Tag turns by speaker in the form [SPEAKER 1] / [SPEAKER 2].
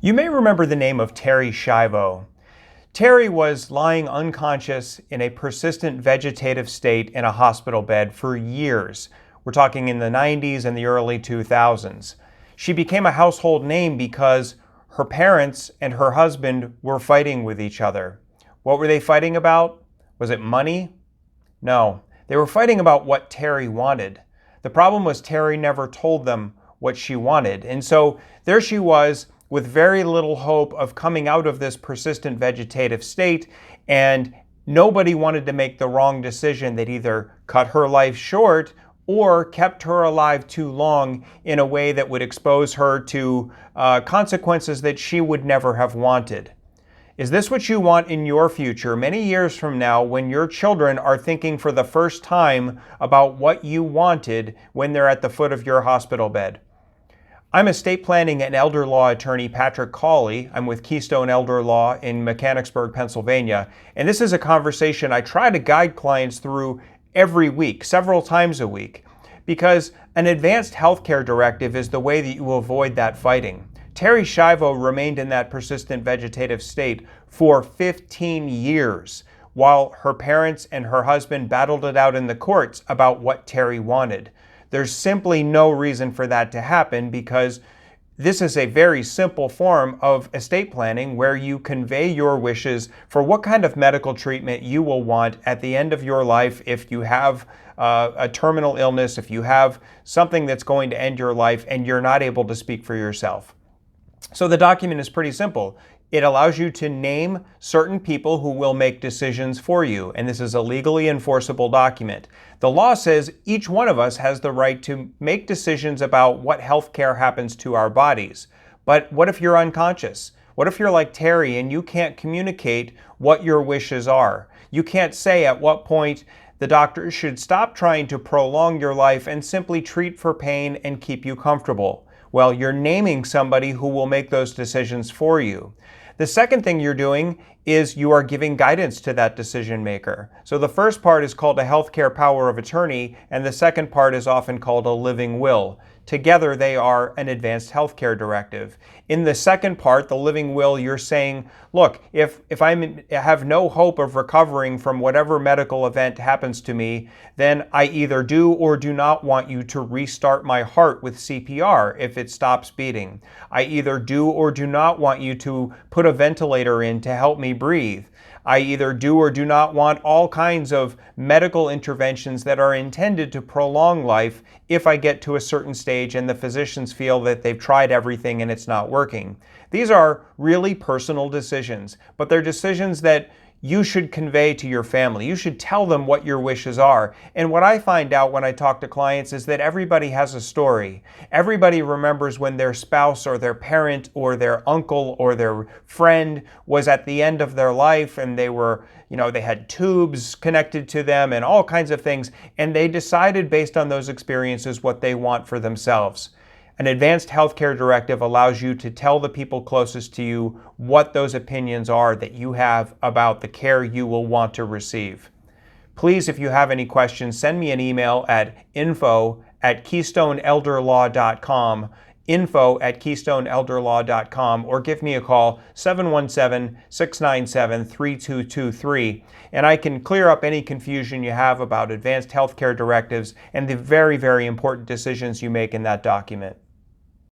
[SPEAKER 1] You may remember the name of Terri Schiavo. Terri was lying unconscious in a persistent vegetative state in a hospital bed for years. We're talking in the 90s and the early 2000s. She became a household name because her parents and her husband were fighting with each other. What were they fighting about? Was it money? No, they were fighting about what Terri wanted. The problem was Terri never told them what she wanted. And so there she was with very little hope of coming out of this persistent vegetative state, and nobody wanted to make the wrong decision that either cut her life short or kept her alive too long in a way that would expose her to consequences that she would never have wanted. Is this what you want in your future, many years from now, when your children are thinking for the first time about what you wanted when they're at the foot of your hospital bed? I'm estate planning and elder law attorney Patrick Cawley. I'm with Keystone Elder Law in Mechanicsburg, Pennsylvania. And this is a conversation I try to guide clients through every week, several times a week, because an advanced healthcare directive is the way that you avoid that fighting. Terri Schiavo remained in that persistent vegetative state for 15 years while her parents and her husband battled it out in the courts about what Terri wanted. There's simply no reason for that to happen because this is a very simple form of estate planning where you convey your wishes for what kind of medical treatment you will want at the end of your life if you have a terminal illness, if you have something that's going to end your life and you're not able to speak for yourself. So the document is pretty simple. It allows you to name certain people who will make decisions for you, and this is a legally enforceable document. The law says each one of us has the right to make decisions about what health care happens to our bodies. But what if you're unconscious? What if you're like Terri and you can't communicate what your wishes are? You can't say at what point the doctor should stop trying to prolong your life and simply treat for pain and keep you comfortable. Well, you're naming somebody who will make those decisions for you. The second thing you're doing is you are giving guidance to that decision maker. So the first part is called a healthcare power of attorney, and the second part is often called a living will. Together, they are an advanced healthcare directive. In the second part, the living will, you're saying, look, if I have no hope of recovering from whatever medical event happens to me, then I either do or do not want you to restart my heart with CPR if it stops beating. I either do or do not want you to put a ventilator in to help me breathe. I either do or do not want all kinds of medical interventions that are intended to prolong life if I get to a certain stage and the physicians feel that they've tried everything and it's not working. These are really personal decisions, but they're decisions that you should convey to your family. You should tell them what your wishes are. And what I find out when I talk to clients is that everybody has a story. Everybody remembers when their spouse or their parent or their uncle or their friend was at the end of their life and they were, they had tubes connected to them and all kinds of things. And they decided based on those experiences what they want for themselves. An advanced healthcare directive allows you to tell the people closest to you what those opinions are that you have about the care you will want to receive. Please, if you have any questions, send me an email at info@keystoneelderlaw.com, info@keystoneelderlaw.com, or give me a call, 717-697-3223, and I can clear up any confusion you have about advanced healthcare directives and the very, very important decisions you make in that document.